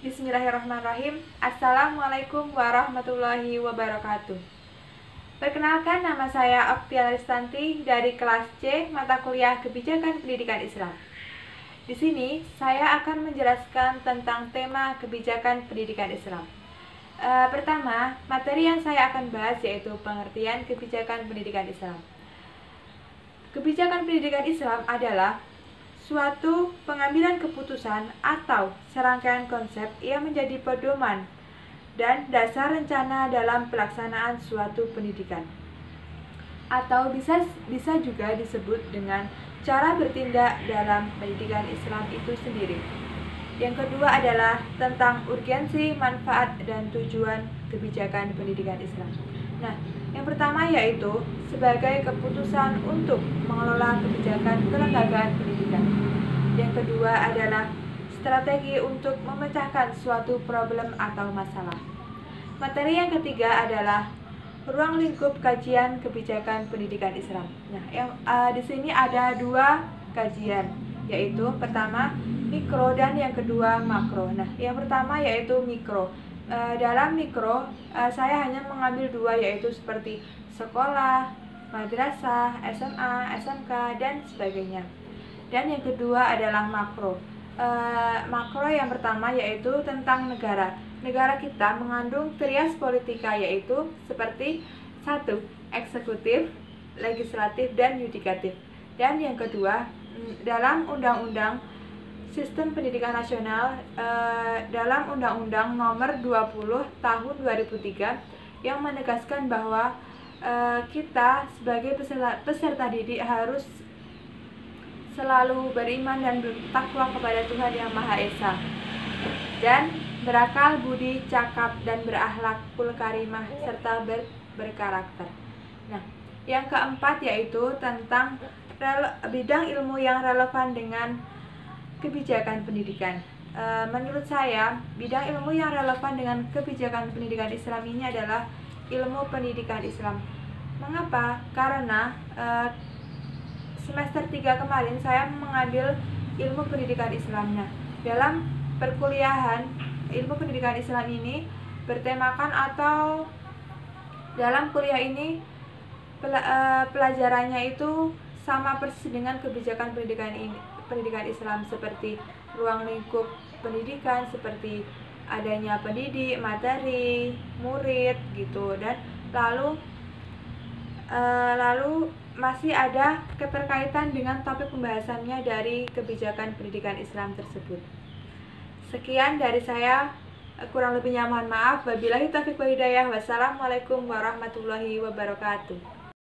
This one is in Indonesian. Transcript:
Bismillahirrahmanirrahim. Assalamualaikum warahmatullahi wabarakatuh. Perkenalkan, nama saya Oktiana Ristanti dari kelas C mata kuliah Kebijakan Pendidikan Islam. Di sini saya akan menjelaskan tentang tema kebijakan pendidikan Islam. Pertama, materi yang saya akan bahas yaitu pengertian kebijakan pendidikan Islam. Kebijakan pendidikan Islam adalah suatu pengambilan keputusan atau serangkaian konsep yang menjadi pedoman dan dasar rencana dalam pelaksanaan suatu pendidikan, atau bisa juga disebut dengan cara bertindak dalam pendidikan Islam itu sendiri. Yang kedua adalah tentang urgensi, manfaat, dan tujuan kebijakan pendidikan Islam. Nah, yang pertama yaitu sebagai keputusan untuk mengelola kebijakan kelembagaan pendidikan. Yang kedua adalah strategi untuk memecahkan suatu problem atau masalah. Materi yang ketiga adalah ruang lingkup kajian kebijakan pendidikan Islam. Nah, di sini ada dua kajian, yaitu pertama mikro dan yang kedua makro. Nah, yang pertama yaitu mikro. Dalam mikro, saya hanya mengambil dua, yaitu seperti sekolah, madrasah, SMA, SMK, dan sebagainya. Dan yang kedua adalah makro. Makro yang pertama yaitu tentang negara. Negara kita mengandung trias politika, yaitu seperti 1. Eksekutif, legislatif, dan yudikatif. Dan yang kedua, dalam undang-undang Sistem Pendidikan Nasional, dalam Undang-Undang Nomor 20 Tahun 2003 yang menegaskan bahwa kita sebagai peserta didik harus selalu beriman dan bertakwa kepada Tuhan Yang Maha Esa, dan berakal budi, cakap, dan berakhlakul karimah, serta berkarakter. Nah, yang keempat yaitu tentang bidang ilmu yang relevan dengan kebijakan pendidikan. Menurut saya, bidang ilmu yang relevan dengan kebijakan pendidikan Islam ini adalah ilmu pendidikan Islam. Mengapa? Karena semester 3 kemarin saya mengambil ilmu pendidikan Islam. Nah, dalam perkuliahan ilmu pendidikan Islam ini bertemakan, atau dalam kuliah ini pelajarannya itu sama persis dengan kebijakan pendidikan Islam, seperti ruang lingkup pendidikan, seperti adanya pendidik, materi, murid gitu, dan lalu masih ada keterkaitan dengan topik pembahasannya dari kebijakan pendidikan Islam tersebut. Sekian dari saya, kurang lebihnya mohon maaf. Wabillahi taufiq wal hidayah. Wassalamualaikum warahmatullahi wabarakatuh.